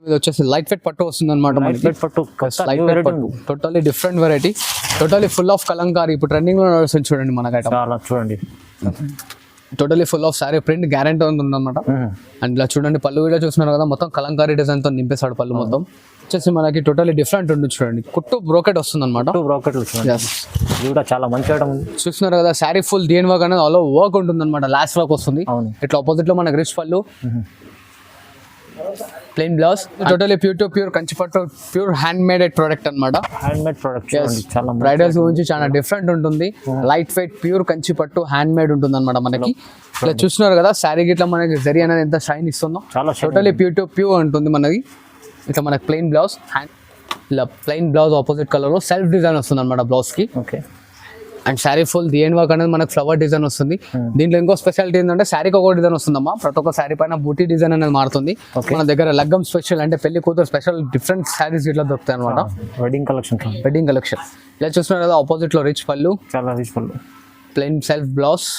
ఇది వచ్చేసి light weight పట్టు వస్తుంది అనమాట. Totally different variety, totally full of Kalamkari. ఇప్పుడు ట్రెండింగ్ లో నడుస్తుంది చూడండి మనకి చూడండి. Totally full of sorry print guarantee ఉందన్నమాట. అండ్ ఇలా చూడండి పళ్ళు వీడియో చూస్తున్నారు కదా, మొత్తం కలంకారీ డిజైన్ తో నింపేశాడు పళ్ళు మొత్తం. వచ్చేసి మనకి టోటల్లీ డిఫరెంట్ ఉంటుంది చూడండి, కుట్టు బ్రోకెట్ వస్తుంది అనమాట. చాలా మంచిగా చూస్తున్నారు కదా, శారీ ఫుల్ డిఎన్ వర్క్ అనేది ఆల్ వర్క్ ఉంటుంది అనమాట. లాస్ట్ వర్క్ వస్తుంది. ఇట్లా ఆపోజిట్ లో మనకి రిచ్ పళ్ళు, plain blouse, totally pure to pure కంచిపట్టు, ప్యూర్ హ్యాండ్ మేడ్ ప్రోడక్ట్ అనమాట. హ్యాండ్ మేడ్ ప్రోడక్ట్ చాలా బ్రైడల్స్ గురించి చాలా డిఫరెంట్ ఉంటుంది. లైట్ వెయిట్ ప్యూర్ కంచిపట్టు హ్యాండ్ మేడ్ ఉంటుంది అనమాట మనకి. ఇలా చూస్తున్నారు కదా శారీ గిట్లా మనకి జరీ అనేది ఎంత షైన్ ఇస్తుందో. టోటల్లీ ప్యూర్ టు ప్యూర్ ఉంటుంది మనకి. ఇట్లా మనకి ప్లెయిన్ బ్లౌజ్, ఇలా ప్లెయిన్ బ్లౌజ్ ఆపోజిట్ కలర్ లో సెల్ఫ్ డిజైన్ వస్తుంది అనమాట బ్లౌజ్ కి. ఓకే. అండ్ శారీ ఫుల్ డిఎన్ వర్క్ అనేది మనకు ఫ్లవర్ డిజైన్ వస్తుంది. దీంట్లో ఇంకో స్పెషాలిటీ ఏంటంటే శారీకి ఒక డిజైన్ వస్తుందమ్మా. ప్రతి ఒక్క శారీ పైన బూటీ డిజైన్ అనేది మారుతుంది. మన దగ్గర లగ్గం స్పెషల్ అంటే పెళ్లి కూతురు స్పెషల్ డిఫరెంట్ శారీస్ ఇట్లా దొరుకుతాయి అనమాట. వెడ్డింగ్ కలెక్షన్ ఇలా చూస్తున్నారు కదా, ఆపోజిట్ లో రిచ్ పళ్ళు, చాలా రిచ్ పళ్ళు, ప్లెయిన్ సెల్ఫ్ బ్లౌజ్.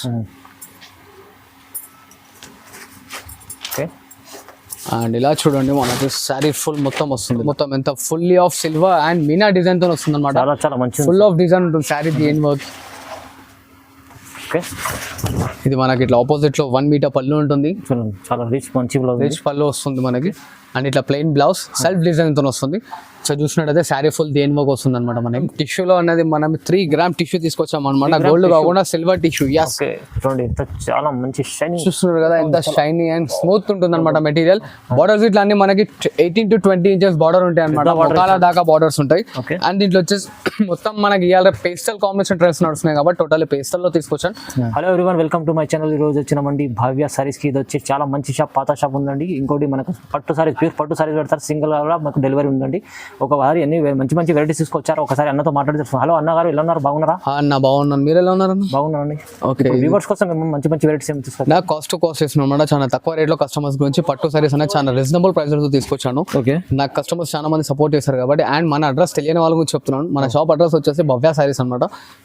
అండ్ ఇలా చూడండి మనకి శారీ ఫుల్ మొత్తం వస్తుంది. మొత్తం ఎంత fully of silver and Meena design తో వస్తుంది అనమాట. చాలా మంచి ఫుల్ ఆఫ్ డిజైన్ ఉంటుంది శారీ డిఎన్ వర్క్. ఇది మనకి ఇట్లా ఆపోజిట్ లో 1 మీటర్ పళ్ళు ఉంటుంది. చాలా రిచ్ పళ్ళు వస్తుంది మనకి. అండ్ ఇట్లా ప్లెయిన్ బ్లౌజ్ సెల్ఫ్ డిజైన్ తో వస్తుంది. సో చూసినట్టయితే శారీ ఫుల్ దేని వర్క్ వస్తుంది అనమాట. మనకి టిష్యూలో అనేది మనం 3 గ్రామ్ టిష్యూ తీసుకొచ్చాం అనమాట. గోల్డ్ కాకుండా సిల్వర్ టిష్యూ. చాలా మంచి షైనింగ్ చూస్తున్నారు కదా, ఎంత షైనీ అండ్ స్మూత్ ఉంటుంది అనమాట మెటీరియల్. బార్డర్స్ ఇట్లా అన్ని మనకి 18 to 20 ఇంచెస్ బార్డర్ ఉంటాయి అనమాట. మొకాల దాకా బార్డర్స్ ఉంటాయి. అండ్ దీంట్లో వచ్చేసి మొత్తం మనకి ఇవాళ పేస్టల్ కాంబినేషన్ ట్రెండ్స్ నడుస్తున్నాయి కాబట్టి టోటల్ పేస్టల్ లో తీసుకొచ్చాను. Hello everyone, welcome to my channel. ఈ రోజు వచ్చినామండి భవ్య సారీస్ కి. ఇది వచ్చి చాలా మంచి షాప్, పాత షాప్ ఉందండి. ఇంకోటి మనకు పట్టు సారీస్, ప్యూర్ పట్టు సారీస్ పెడతారు. సింగిల్ గా మనకు డెలివరీ ఉందండి. ఒకసారి అన్ని మంచి వెరైటీస్ తీసుకొచ్చారు. ఒకసారి అన్నతో మాట్లాడి. హలో అన్న గారు, ఎలా ఉన్నారు? బాగున్నారా? అన్న బాగున్నాను, మీరు ఎలా ఉన్నారు? బాగున్నానండి. ఓకే, వ్యూవర్స్ కోసం మేము మంచి వెరైటీస్ ఏమి తీసుకొచ్చాను. నాకు కాస్ట్ చేస్తున్నాను అనమాట. చాలా తక్కువ రేట్ లో కస్టమర్స్ గురించి పట్టు సారీస్ అనేది చాలా రీజనబుల్ ప్రైస్ లో తీసుకొచ్చాను. ఓకే, నాకు కస్టమర్స్ చాలా మంది సపోర్ట్ చేశారు కాబట్టి. అండ్ మన అడ్రస్ తెలియని వాళ్ళ గురించి చెప్తున్నాను. మన షాప్ అడ్రస్ వచ్చేసి భవ్య సారీస్ అనమాట.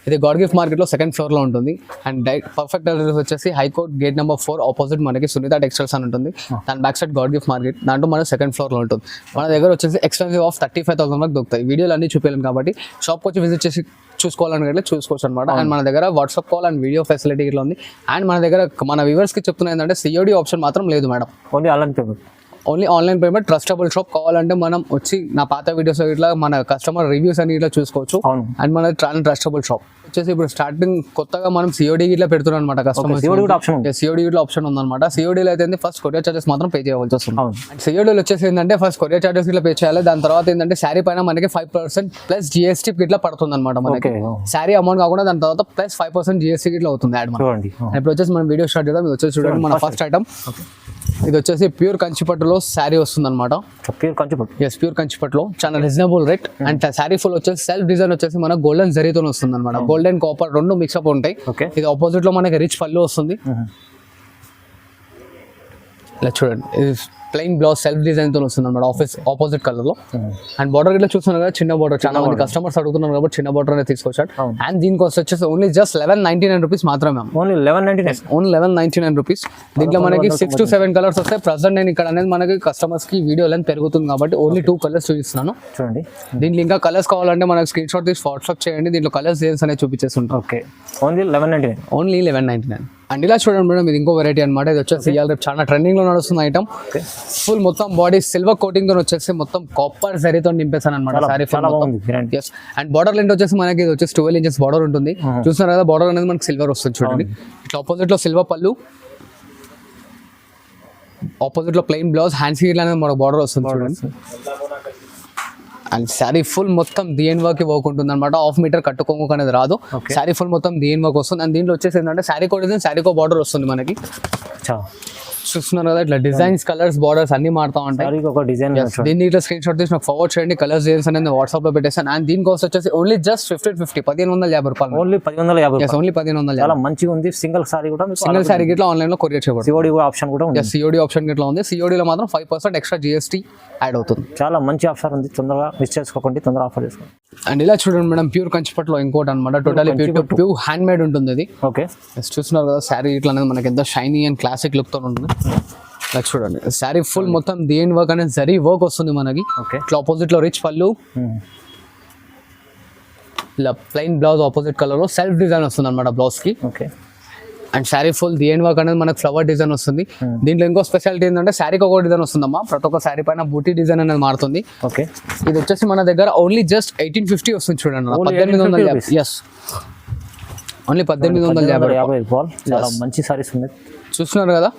ఇది గాడ్ గిఫ్ట్ మార్కెట్ లో 2nd ఫ్లోర్ లో ఉంటుంది. అండ్ పర్ఫెక్ట్ అడ్రస్ వచ్చేసి హైకోర్ట్ గేట్ నెంబర్ 4 ఆపోజిట్ మనకి సునీత టెక్స్టైల్స్ అని ఉంటుంది. దాని back side God gift market, దాంట్లో మన 2nd ఫ్లోర్ లో ఉంటుంది. మన దగ్గర వచ్చేసి ఎక్స్పెన్సివ్ ఆఫ్ 35,000 వరకు దొరుకుతాయి. వీడియోలు అన్ని చూపించాను కాబట్టి షాప్కి వచ్చి విజిట్ చేసి చూసుకోవాలనుకుంటే చూసుకోవచ్చు అనమాట. అండ్ మన దగ్గర WhatsApp call and video facility ఇట్లా ఉంది. అండ్ మన దగ్గర మన వ్యూవర్స్ కి చెప్తున్నా ఏంటంటే COD ఆప్షన్ మాత్రం లేదు madam. Only online payment. Trustable shop. కావాలంటే మనం వచ్చి నా పాత వీడియోస్ ఇట్లా మన కస్టమర్ రివ్యూస్ అని ఇట్లా చూసుకోవచ్చు. అండ్ మన ట్రస్టబుల్ షాప్ వచ్చేసి ఇప్పుడు స్టార్టింగ్ కొత్తగా మనం COD ఇట్లా పెడుతున్నాం అనమాట. కస్టమర్ COD ఇట్లా ఆప్షన్ ఉందన్నమాట. COD లో అయితే ఫస్ట్ కొరియర్ చార్జెస్ మాత్రం పే చేయవలసి వస్తుంది. అండ్ COD లో వచ్చేసి ఏంటంటే ఫస్ట్ కొరియర్ చార్జెస్ ఇట్లా పే చేయాలి. దాని తర్వాత ఏంటంటే శారీ పైన మనకి 5% ప్లస్ GST ఇట్లా పడుతుంది అనమాట. మనకి శారీ అమౌంట్ కాకుండా దాని తర్వాత ప్లస్ 5% GST ఇట్లా అవుతుంది యాడ్. ఇప్పుడు వచ్చేసి మనం వీడియో స్టార్ట్ చేద్దాం. ఇది వచ్చేసి చూడండి మన ఫస్ట్ ఐటమ్. ఇది వచ్చేసి ప్యూర్ కంచిపట్టులో శారీ వస్తుంది అనమాట. ప్యూర్ కంచిపట్టులో చాలా reasonable rate. And sari full వచ్చేసి సెల్ఫ్ డిజైన్ వచ్చేసి మన గోల్డెన్ జరీతో వస్తుంది అనమాట. గోల్డెన్ కాపర్ రెండు మిక్స్అప్ ఉంటాయి. ఇది ఆపోజిట్ లో మనకి రిచ్ పళ్ళు వస్తుంది. ఇలా చూడండి, ఇది ప్లెయిన్ బ్లౌజ్ సెల్ఫ్ డిజైన్ తో వస్తుంది అనమాట. ఆపోజిట్ కలర్ లో. అండ్ బార్డర్ ఇట్లా చూస్తున్నారు కదా, చిన్న బార్డర్. చాలా మంది కస్టమర్స్ అడుగుతున్నారు కాబట్టి చిన్న బార్డర్ అనేది తీసుకొచ్చాడు. అండ్ దీని కాస్ట్ వచ్చేసి ఓన్లీ జస్ట్ 1199 రూపీస్ మాత్రమే. Only 1199 rupees. దీంట్లో మనకి 6 to 7 కలర్స్ వస్తాయి. ప్రజెంట్ నేను ఇక్కడ అనేది మనకి కస్టమర్స్ కి వీడియో లెంత్ పెరుగుతుంది కాబట్టి ఓన్లీ 2 కలర్స్ చూపిస్తున్నాను. చూడండి, దీంట్లో ఇంకా కలర్స్ కావాలంటే మనకి స్క్రీన్ షాట్ తీసి వాట్సాప్ చేయండి. దీంట్లో కలర్స్ డిజైన్స్ అనేది చూపించేస్తుంటాం. Okay, only 1199. అండ్ ఇలా చూడండి మేడం, ఇది ఇంకో వెరైటీ అనమాట. ఇది వచ్చేసి ఇవాళ రేపు చాలా ట్రెండింగ్ లో నడుస్తుంది ఐటమ్. ఫుల్ మొత్తం బాడీ సిల్వర్ కోటింగ్ తో వచ్చేసి మొత్తం కాపర్ జరీతో నింపేసాను అనమాట. Sorry full and border length వచ్చేసి మనకి ఇది వచ్చేసి 12 ఇంచెస్ బార్డర్ ఉంటుంది. చూస్తున్నారు కదా, బార్డర్ అనేది మనకి సిల్వర్ వస్తుంది చూడండి. ఇట్లా ఆపోజిట్ లో సిల్వర్ పళ్ళు, ఆపోజిట్ లో ప్లెయిన్ బ్లౌజ్, హ్యాండ్స్ అనేది మనకు బార్డర్ వస్తుంది చూడండి. అండ్ శారీ ఫుల్ మొత్తం డిఎన్ వర్క్ ఉంటుంది అనమాట. 1/2 మీటర్ కట్టుకోము అనేది రాదు. శారీ ఫుల్ మొత్తం డిఎన్ వర్క్ వస్తుంది. అండ్ దీంట్లో వచ్చేసి ఏంటంటే శారీ కో డిజైన్, శారీ కో బార్డర్ వస్తుంది మనకి. చూస్తున్నారు కదా, ఇట్లా డిజైన్స్, కలర్స్, బార్డర్స్ అన్ని మారుతా ఉంటాయి. దీన్ని ఇట్లా స్క్రీన్ షాట్ తీసి నాకు ఫార్వర్డ్ చేయండి. కలర్స్ డిజైన్స్ అనేది వాట్సాప్ లో పెట్టేసాను. అండ్ దీని కాస్ట్ వచ్చేసి ఓన్లీ జస్ట్ 1550 రూపాయలు. ఓన్లీ 1550. ఓన్లీ 1550. చాలా మంచిగా ఉంది. సింగిల్ సారీ కూడా, సింగిల్ సారీ ఇట్లా ఆన్లైన్ లో కొరియర్ చేయబడుతుంది. COD ఆప్షన్ కూడా ఉంది. COD ఆప్షన్ ఇట్లా ఉంది. COD లో మాత్రం 5% ఎక్స్ట్రా GST యాడ్ అవుతుంది. చాలా మంచి ఆఫర్ ఉంది. తొందరగా మిస్ చేసుకోకండి, తొందరగా ఆఫర్ చేసుకోండి. అండ్ ఇలా చూడండి మేడం, ప్యూర్ కంచిపట్టులో ఇంకోటి అనమాట. టోటలీ ప్యూర్ హ్యాండ్ మేడ్ ఉంటుంది ఇది. ఓకే, చూస్తున్నారు కదా, శారీ ఇట్లా అనేది మనకి ఎంత షైనీ అండ్ క్లాసిక్ లుక్ తో ఉంటుంది. ఇలా చూడండి శారీ ఫుల్ మొత్తం దేని వర్క్ అనేది జరీ వర్క్ వస్తుంది మనకి. ఓకే. ఇట్లా ఆపోజిట్ లో రిచ్ పళ్ళు, ఇలా ప్లెయిన్ బ్లౌజ్ ఆపోజిట్ కలర్ లో సెల్ఫ్ డిజైన్ వస్తుంది అనమాట బ్లౌజ్ కి. ఓకే. అండ్ శారీ ఫుల్ దేని వర్క్ అనేది మనకి ఫ్లవర్ డిజైన్ వస్తుంది. దీంట్లో ఇంకో స్పెషాలిటీ ఏంటంటే శారీకి ఒక డిజైన్ వస్తుందమ్మా, ప్రతి ఒక్క శారీ పైన బూటీ డిజైన్ అనేది మారుతుంది. ఓకే. ఇది వచ్చేసి మన దగ్గర ఓన్లీ జస్ట్ 1850 వస్తుంది చూడండి, 1850. Yes, only 1850. చాలా మంచి సారీస్ ఉన్నాయి, చూస్తున్నారు కదా.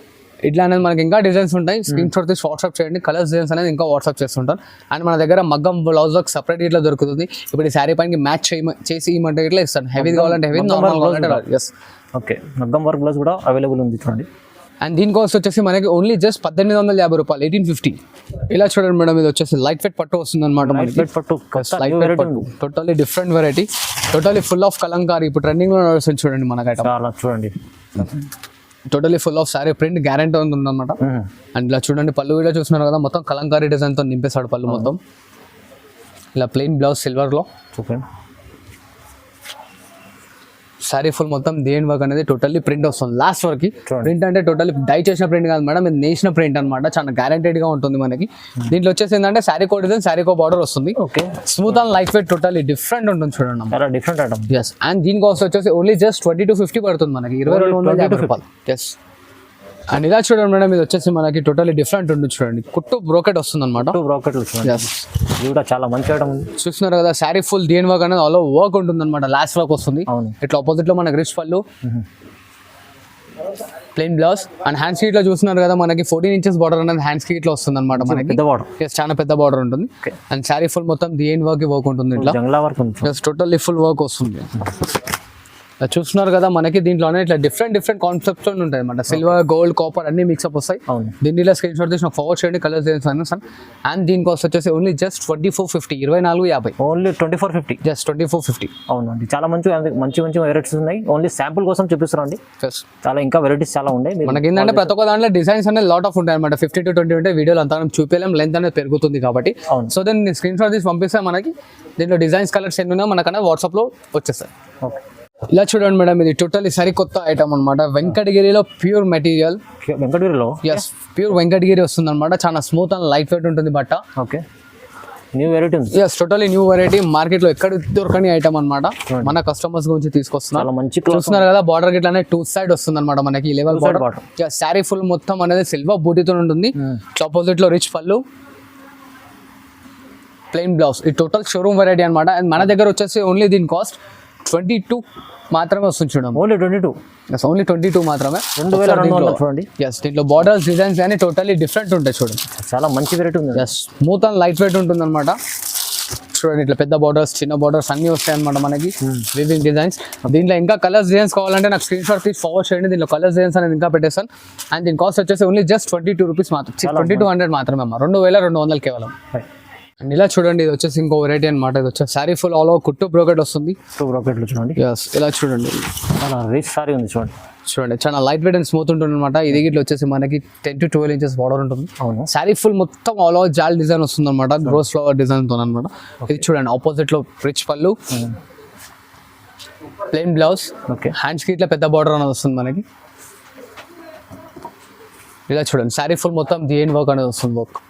ఇట్లా అనేది మనకి ఇంకా డిజైన్స్ ఉంటాయి, స్క్రీన్ షాట్ తీసి వాట్సాప్ చేయండి. కలర్స్ డిజైన్స్ అనేది ఇంకా వాట్సాప్ చేస్తుంటారు. అండ్ మన దగ్గర మగ్గం బ్లౌజ్ వర్క్ సపరేట్ ఇట్లా దొరుకుతుంది. ఇప్పుడు ఈ శారీ పైన మ్యాచ్ చేసి ఇవ్వమంటే ఇట్లా ఇస్తాను. హెవీ కావాలంటే హెవీ, నార్మల్ కావాలంటే. Yes, okay. మగ్గం వర్క్ బ్లౌజ్ కూడా అవైలబుల్ ఉంది చూడండి. అండ్ దీని కాస్ట్ వచ్చేసి మనకి ఓన్లీ జస్ట్ 1850 రూపాయలు, 1850. ఇలా చూడండి మేడం, ఇది వచ్చేసి లైట్ వెయిట్ పట్టు వస్తుంది అనమాట. పట్టు totally different variety, totally full of Kalamkari. ఇప్పుడు ట్రెండింగ్ లో నడుస్తుంది చూడండి మనకి ఐటమ్. చాలా చూడండి, totally full of sorry print guarantee ఉంటుంది అనమాట. అండ్ ఇలా చూడండి పళ్ళు కూడా చూస్తున్నారు కదా, మొత్తం కలంకారీ డిజైన్ తో నింపేశాడు పళ్ళు మొత్తం. ఇలా ప్లెయిన్ బ్లౌజ్ సిల్వర్ లో చూడండి. సారీ ఫుల్ మొత్తం దేని వర్క్ అనేది టోటల్లీ ప్రింట్ వస్తుంది లాస్ట్ వరకు. ప్రింట్ అంటే టోటల్లీ డై చేసిన ప్రింట్ కాదు మేడం, ఇది నేసిన ప్రింట్ అనమాట. చాలా గ్యారంటెడ్ గా ఉంటుంది మనకి. దీంట్లో వచ్చేసి ఏంటంటే శారీ కో డిజైన్, శారీ కో బార్డర్ వస్తుంది. Okay. Smooth and light wait, totally different ఉంటుంది చూడండి. చాలా డిఫరెంట్ ఐటమ్. ఎస్, అండ్ దీని కాస్ట్ వచ్చేసి ఓన్లీ జస్ట్ 2250 పడుతుంది మనకి, 2250 రూపాయలు. ఎస్, అండ్ ఇలా చూడండి మేడం, ఇది వచ్చేసి మనకి టోటల్లీ డిఫరెంట్ ఉంటుంది చూడండి. కుట్టు బ్రోకెట్ వస్తుంది అనమాట. బ్రోకెట్లు చూడండి, ఇది కూడా చాలా మంచి ఐటమ్ ఉంది. చూస్తున్నారు కదా, శారీ ఫుల్ దేని వర్క్ అనేది ఆల్ వర్క్ ఉంటుంది అనమాట, లాస్ట్ వర్క్ వస్తుంది. ఇట్లా ఆపోజిట్ లో మనకి రిచ్ పళ్ళు, ప్లెయిన్ బ్లౌజ్. అండ్ హ్యాండ్స్ కి ఇట్లా చూస్తున్నారు కదా, మనకి 14 ఇంచెస్ బార్డర్ అనేది హ్యాండ్స్ కి ఇట్లా వస్తుంది అనమాట మనకి. పెద్ద బార్డర్, చాలా పెద్ద బార్డర్ ఉంటుంది. అండ్ శారీ ఫుల్ మొత్తం దేని వర్క్ ఉంటుంది, ఇట్లా జంగ్లా వర్క్ ఉంది, టోటల్లీ ఫుల్ వర్క్ వస్తుంది. చూస్తున్నారు కదా, మనకి దీంట్లోనే ఇట్లా డిఫరెంట్ కాన్సెప్ట్స్ ఉంటాయి అనమాట. సిల్వర్, గోల్డ్, కాపర్ అన్ని మిక్స్అప్ వస్తాయి. దీనిలో స్క్రీన్ షాట్ తీసి ఫార్వర్డ్ చేయండి, కలర్స్ చేయండి. అండ్ దీని కాస్ట్ వచ్చేసి ఓన్లీ జస్ట్ 2450, 2450. Only 2450, just 2450. అవునండి, చాలా మంచి వెరైటీస్ ఉన్నాయి. ఓన్లీ శాంపుల్ కోసం చూపిస్తున్నాండి. చాలా ఇంకా వెరైటీస్ చాలా ఉన్నాయి. మనకి ఏంటంటే ప్రతి ఒక్క దాంట్లో డిజైన్స్ అనేది లాట్ ఆఫ్ ఉంటాయి అనమాట. 50 to 20 ఉంటాయి. వీడియోలు అంతా చూపించలేం, లెంత్ అనేది పెరుగుతుంది కాబట్టి. సో దాన్ని స్క్రీన్ షాట్ తీసి పంపిస్తే మనకి దీంట్లో డిజైన్స్, కలర్స్ ఎన్ని ఉన్నాయో మనకన్నా వాట్సాప్ లో వచ్చేస్తాయి. ఓకే. ఇలా చూడండి మేడం, ఇది టోటల్లీ సరికొత్త ఐటమ్ అనమాట. వెంకటగిరిలో ప్యూర్ మెటీరియల్, వెంకటగిరిలో ఎస్ ప్యూర్ వెంకటగిరి వస్తుంది అనమాట. చాలా స్మూత్ అండ్ లైట్ వెయిట్ ఉంటుంది బట్ట. ఓకే. న్యూ వెరైటీ ఉంది. Yes, totally new variety, market లో ఎక్కడ దొరకని ఐటమ్ అనమాట. మన కస్టమర్స్ గురించి తీసుకొస్తున్నారు. మంచి చూస్తున్నారు కదా, బార్డర్ గిట్లా అనేది 2 సైడ్ వస్తుంది అనమాట మనకి. లెవెల్ బార్డర్, శారీ ఫుల్ మొత్తం అనేది సిల్వర్ బూటీతో ఉంటుంది. ఆపోజిట్ లో రిచ్ పళ్ళు, ప్లెయిన్ బ్లౌజ్. ఈ టోటల్ షోరూమ్ వెరైటీ అనమాట. అండ్ మన దగ్గర వచ్చేసి ఓన్లీ దీని కాస్ట్ 22 మాత్రమే వస్తుంది చూడండి. ఓన్లీ 22, ఓన్లీ 22 మాత్రమే. 2200 చూడండి. ఎస్, దీంట్లో బార్డర్స్, డిజైన్స్ కానీ టోటల్లీ డిఫరెంట్ ఉంటాయి చూడండి. చాలా మంచి వెరైటీ ఉంది. Yes, smooth and light weight ఉంటుంది అనమాట. చూడండి, ఇట్లా పెద్ద బార్డర్స్, చిన్న బార్డర్స్ అన్ని వస్తాయి అనమాట మనకి. Weaving designs. దీంట్లో ఇంకా కలర్స్, డిజైన్స్ కావాలంటే నాకు స్క్రీన్ షాట్ తీసి ఫార్వర్డ్ చేయండి. దీంట్లో కలర్స్, డిజైన్స్ అనేది ఇంకా పెట్టేస్తాను. అండ్ దీని కాస్ట్ వచ్చేసి ఓన్లీ జస్ట్ 22 రూపీస్ మాత్రం, 2200 మాత్రమే అమ్మ, 2200 కేవలం. అండ్ ఇలా చూడండి, ఇది వచ్చేసి ఇంకో వెరైటీ అనమాట. ఇది వచ్చేసి శారీ ఫుల్ ఆల్ ఓవర్ కుట్టు బ్రోకెట్ వస్తుంది. బ్రోకెట్లు చూడండి. ఎస్, ఇలా చూడండి, చాలా రిచ్ సారీ ఉంది చూడండి. చాలా లైట్ వెయిట్ అండ్ స్మూత్ ఉంటుంది అనమాట. ఇది గిట్ల వచ్చేసి మనకి 10 to 12 ఇంచెస్ బార్డర్ ఉంటుంది. శారీ ఫుల్ మొత్తం ఆల్ ఓవర్ జాల్ డిజైన్ వస్తుంది అనమాట, రోజ్ ఫ్లవర్ డిజైన్ తో అనమాట. ఇది చూడండి, ఆపోజిట్ లో రిచ్ పళ్ళు, ప్లెయిన్ బ్లౌజ్. ఓకే. హ్యాండ్స్ కి ఇట్లా పెద్ద బార్డర్ అనేది వస్తుంది మనకి. ఇలా చూడండి, శారీ ఫుల్ మొత్తం దేని వర్క్ అనేది వస్తుంది. వర్క్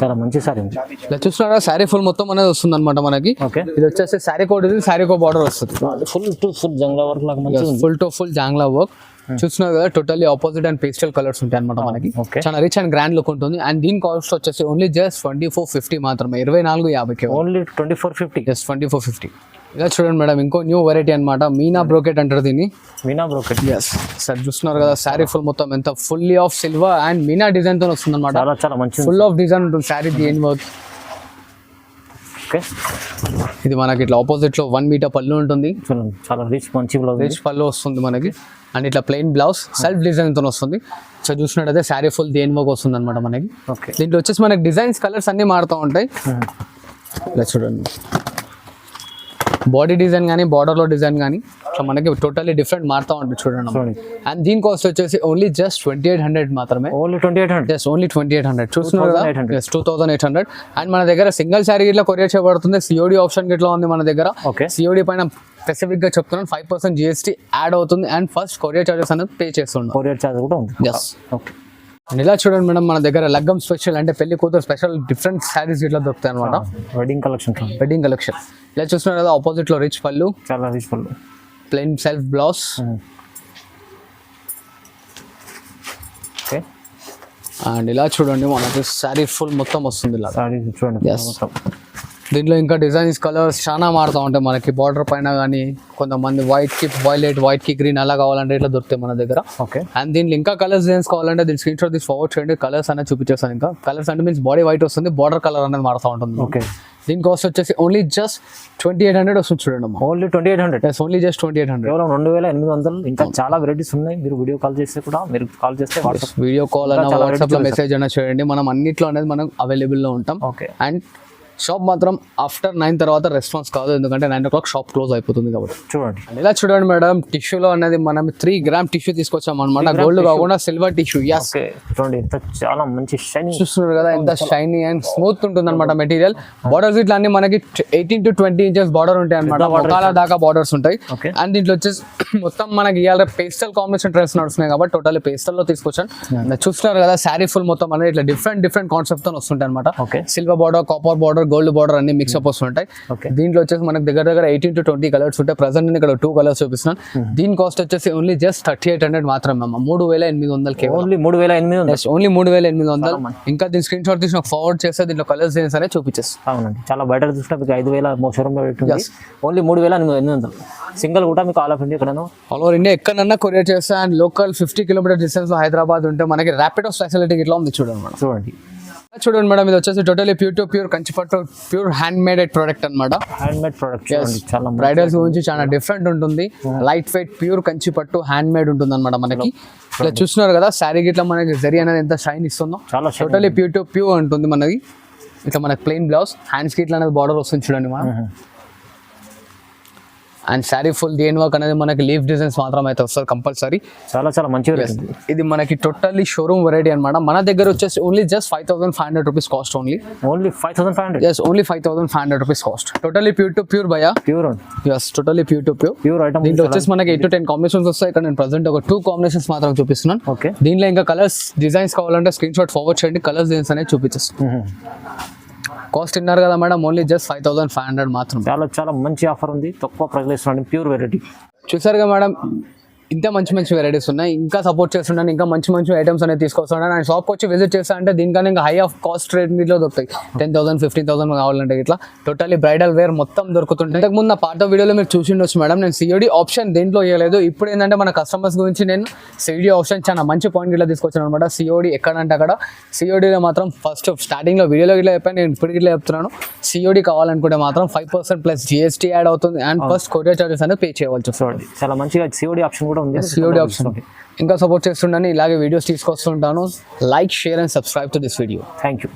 చాలా మంచి సారీ ఉంది. ఇలా చూస్తున్నారా, శారీ ఫుల్ మొత్తం అనేది వస్తుంది అనమాట మనకి. ఓకే. ఇది వచ్చేసి శారీ కోడ్, శారీ కో బార్డర్ వస్తుంది. ఫుల్ జంగ్లా వర్క్ లాగా మంచి ఫుల్ టు ఫుల్ జాంగ్లా వర్క్. చూస్తున్నారు కదా, totally opposite and pastel colours ఉంటాయి అనమాట మనకి. చాలా రిచ్ అండ్ గ్రాండ్ లుక్ ఉంటుంది. అండ్ దీని కాస్ట్ వచ్చేసి ఓన్లీ జస్ట్ 2450 మాత్రమే, 2450. ఓన్లీ 2450. జస్ట్ 2450. ఇలా చూడండి మేడం, ఇంకో న్యూ వెరైటీ అనమాట. మీనా బ్రోకెట్ అంటారు దీన్ని. మీనా బ్రోకెట్. ఎస్ సార్, చూస్తున్నారు కదా, శారీ ఫుల్ మొత్తం ఎంత fully of silver and Meena design తో వస్తుంది అనమాట. చాలా మంచి ఫుల్ ఆఫ్ డిజైన్ ఉంటుంది శారీ దేని వర్క్. ఓకే. ఇది మనకి ఇట్లా ఆపోజిట్ లో 1 మీటర్ పళ్ళు ఉంటుంది. చాలా మంచి బ్లౌజ్, రిచ్ పళ్ళు వస్తుంది మనకి. అండ్ ఇట్లా ప్లెయిన్ బ్లౌజ్ సెల్ఫ్ డిజైన్ తో వస్తుంది. సో చూసినట్టయితే శారీ ఫుల్ దేని వర్క్ వస్తుంది అనమాట మనకి. ఓకే. దీంట్లో వచ్చేసి మనకి డిజైన్స్, కలర్స్ అన్ని మారుతూ ఉంటాయి. ఇలా చూడండి, బాడీ డిజైన్ కానీ, బార్డర్లో డిజైన్ కానీ సో మనకి టోటల్లీ డిఫరెంట్ మారుతూ ఉంటుంది చూడండి. అండ్ దీని కాస్ట్ వచ్చేసి ఓన్లీ జస్ట్ 2800 మాత్రమే. ఓన్లీ 2800. Just only 2800. చూస్తున్నారు కదా, 2800. అండ్ మన దగ్గర సింగిల్ శారీ గిట్లా కొరియర్ చేయబడుతుంది. సిఓడి ఆప్షన్ గిట్లా ఉంది మన దగ్గర. ఓకే. సిఓడి పైన స్పెసిఫిక్ గా చెప్తున్నాను 5% GST యాడ్ అవుతుంది అండ్ ఫస్ట్ కొరియర్ చార్జెస్ అనేది పే చేస్తున్నాం. కొరియర్ ఛార్జ్ కూడా ఉంది. ఎస్. ఓకే. ఇలా చూడండి మేడం, మన దగ్గర లగ్గం స్పెషల్ అంటే పెళ్లి కూతురు స్పెషల్ డిఫరెంట్ శారీస్ ఇట్లా దొరుకుతాయి అనమాట. Wedding collection. వెడ్డింగ్ కలెక్షన్ ఇలా చూస్తున్నారు కదా, ఆపోజిట్ లో రిచ్ పళ్ళు, చాలా రిచ్ పళ్ళు, plain self blouse. Okay. And ఇలా చూడండి మనకి శారీ ఫుల్ మొత్తం వస్తుంది ఇలా. సారీ చూడండి Yes. మొత్తం. దీంట్లో ఇంకా డిజైన్స్ కలర్స్ చాలా మారుతూ ఉంటాయి మనకి. బార్డర్ పైన కానీ కొంతమంది వైట్ కి వైలెట్, వైట్ కి గ్రీన్ అలా కావాలంటే ఇట్లా దొరుకుతాయి మన దగ్గర. ఓకే. అండ్ దీంట్లో ఇంకా కలర్స్ డిజైన్స్ కావాలంటే దీని స్క్రీన్ షాట్ తీసి ఫార్వర్డ్ చేయండి, కలర్స్ అనేది చూపించేస్తాను. ఇంకా కలర్స్ అంటే మీన్స్ బాడీ వైట్ వస్తుంది, బార్డర్ కలర్ అనేది మారుతూ ఉంటుంది. ఓకే. దీని కాస్ట్ వచ్చేసి ఓన్లీ జస్ట్ 2800 వస్తుంది చూడండి అమ్మా. ఓన్లీ 2800. Yes, only just 2800. కేవలం 2800. ఇంకా చాలా వెరైటీస్ ఉన్నాయి. మీరు వీడియో కాల్ చేస్తే కూడా, మీరు కాల్ చేస్తే వాట్సాప్ వీడియో కాల్ అన్న వాట్సాప్ లో మెసేజ్ అయినా చేయండి, మనం అన్నిట్లో అనేది మనం అవైలబుల్ లో ఉంటాం. ఓకే. అండ్ షాప్ మాత్రం ఆఫ్టర్ 9 తర్వాత రెస్పాన్స్ కాదు, ఎందుకంటే 9 o'clock షాప్ క్లోజ్ అయిపోతుంది కాబట్టి. చూడండి ఇలా చూడండి మేడం, టిష్యూలో అనేది మనం 3 గ్రామ్ టిష్యూ తీసుకొచ్చాం అనమాట. గోల్డ్ కాకుండా సిల్వర్ టిష్యూ. యస్. ఓకే. చూడండి ఎంత చాలా మంచి షైనింగ్ చూస్తున్నారు కదా, ఎంత షైనీ అండ్ స్మూత్ ఉంటుంది అనమాట మెటీరియల్. బార్డర్స్ ఇట్లా అన్ని మనకి 18 to 20 inches బార్డర్ ఉంటాయి అనమాట. మొక్కల దాకా బార్డర్స్ ఉంటాయి. ఓకే. అండ్ దీంట్లో వచ్చేసి మొత్తం మనకి ఇవాళ పేస్టల్ కాంబినేషన్ డ్రెస్ నడుస్తున్నాయి కాబట్టి టోటల్ పేస్టల్ లో తీసుకొచ్చాను. చూస్తున్నారు కదా, శారీ ఫుల్ మొత్తం అనేది ఇట్లా డిఫరెంట్ కాన్సెప్ట్ తో వస్తుంటాయి అనమాట. Okay. Silver border, copper border, gold border అన్ని మిక్స్ అప్ వస్తుంటాయి. ఓకే. దీంట్లో వచ్చేసి మనకి దగ్గర 18 to 20 కలర్స్ ఉంటాయి. ప్రెసెంట్ నేను ఇక్కడ 2 కలర్స్ చూపిస్తున్నాను. దీని కాస్ట్ వచ్చేసి ఓన్లీ జస్ట్ 3800 మాత్రమే అమ్మ. 3800 ఓన్లీ 3800. ఓన్లీ 3800. ఇంకా దీని స్క్రీన్ షాట్ తీసి నాకు ఫార్వర్డ్ చేస్తే దీంట్లో కలర్స్ డిజైన్స్ అనేది చూపించేస్తాను. అవునండి, చాలా బయట చూసినా మీకు 5000 షోరూమ్ లో పెట్టి ఓన్లీ 3800. సింగిల్ కూడా మీకు ఆల్ ఆఫ్ ఇండియా ఎక్కడనో, ఆల్ ఓవర్ ఇండియా ఎక్కడన్నా కొరియర్ చేస్తా. అండ్ లోకల్ 50 kilometer డిస్టెన్స్ లో హైదరాబాద్ ఉంటే మనకి ర్యాపిడో ఫెసిలిటీ ఇట్లా ఉంది చూడండి మేడం. చూడండి మేడం, ఇది వచ్చేసి టోటలీ ప్యూర్ టు ప్యూర్ కంచిపట్టు ప్యూర్ హ్యాండ్ మేడ్ ప్రోడక్ట్ అనమాట. Hand made product. చూడండి చాలా బ్రైడల్స్ గురించి చాలా డిఫరెంట్ ఉంటుంది. లైట్ వెయిట్ ప్యూర్ కంచిపట్టు హ్యాండ్ మేడ్ ఉంటుంది అనమాట మనకి. ఇట్లా చూస్తున్నారు కదా, శారీ గిట్లా మనకి జరీ అనేది ఎంత షైన్ ఇస్తుందో. చాలా టోటలీ ప్యూర్ టు ప్యూర్ ఉంటుంది మనకి. ఇట్లా మనకి ప్లెయిన్ బ్లౌజ్, హ్యాండ్స్ కి ఇట్లా అనేది బార్డర్ వస్తుంది చూడండి మనం. అండ్ శారీ ఫుల్ దేని వర్క్ అనేది మనకి లీఫ్ డిజైన్స్ మాత్రం అయితే వస్తుంది కంపల్సరీ. చాలా మంచిగా. ఇది మనకి టోటల్లీ షోరూమ్ వెరైటీ అనమాట. మన దగ్గర వచ్చేసి only just 5500 rupees cost. Only 5500. yes, only 5500 rupees cost. Totally pure to pure భయ్యా. Pure. yes, totally pure to pure. Pure item. దీంట్లో వచ్చేసి మనకి 8 to 10 కాంబినేషన్స్ వస్తాయి. ఇక్కడ నేను ప్రెసెంట్ ఒక 2 కాంబినేషన్స్ మాత్రం చూపిస్తున్నాను. ఓకే. దీంట్లో ఇంకా కలర్స్ డిజైన్స్ కావాలంటే స్క్రీన్ షాట్ ఫార్వర్డ్ చేయండి, కలర్స్ డిజైన్స్ అనేది చూపించేస్తాను. కాస్ట్ విన్నారు కదా మేడం, ఓన్లీ జస్ట్ 5500 మాత్రం. చాలా మంచి ఆఫర్ ఉంది, తక్కువ ప్రైస్ ఇస్తున్నాను. ప్యూర్ వెరైటీ చూసారుగా మేడం, ఇంత మంచి వెరైటీస్ ఉన్నాయి. ఇంకా సపోర్ట్ చేస్తున్నాను, ఇంకా మంచి ఐటమ్స్ అనేది తీసుకొస్తున్నాను. నేను షాప్ వచ్చి విజిట్ చేస్తా అంటే దీనికన్నా ఇంకా హై ఆఫ్ కాస్ట్ రేట్లో దొరుకుతాయి. 10,000 15,000 కావాలంటే ఇట్లా టోటలీ బ్రైడల్ వేర్ మొత్తం దొరుకుతుంటాయి. ఇంతకు ముందు నా పాత వీడియోలో మీరు చూసిండొచ్చు మేడం, నేను COD ఆప్షన్ దేంట్లో ఇవ్వలేదు. ఇప్పుడు ఏంటంటే మన కస్టమర్స్ గురించి నేను COD ఆప్షన్ చాలా మంచి పాయింట్ ఇట్లా తీసుకొచ్చాను అనమాట. COD ఎక్కడంటే అక్కడ. CODలో మాత్రం ఫస్ట్ స్టార్టింగ్లో వీడియోలో ఇట్లా చెప్పాను, నేను ఇప్పుడు ఇట్లా చెప్తున్నాను. COD కావాలనుకుంటే మాత్రం 5% ప్లస్ GST యాడ్ అవుతుంది అండ్ ఫస్ట్ కొరియర్ చార్జెస్ అనేది పే చేయవచ్చు. చూడండి చాలా మంచిగా COD ఆప్షన్ కూడా ఉంది. COD ఆప్షన్ ఇంకా సపోర్ట్ చేస్తుండని ఇలాగే వీడియోస్ తీసుకొస్తుంటాను. Like, share and subscribe to this video. Thank you.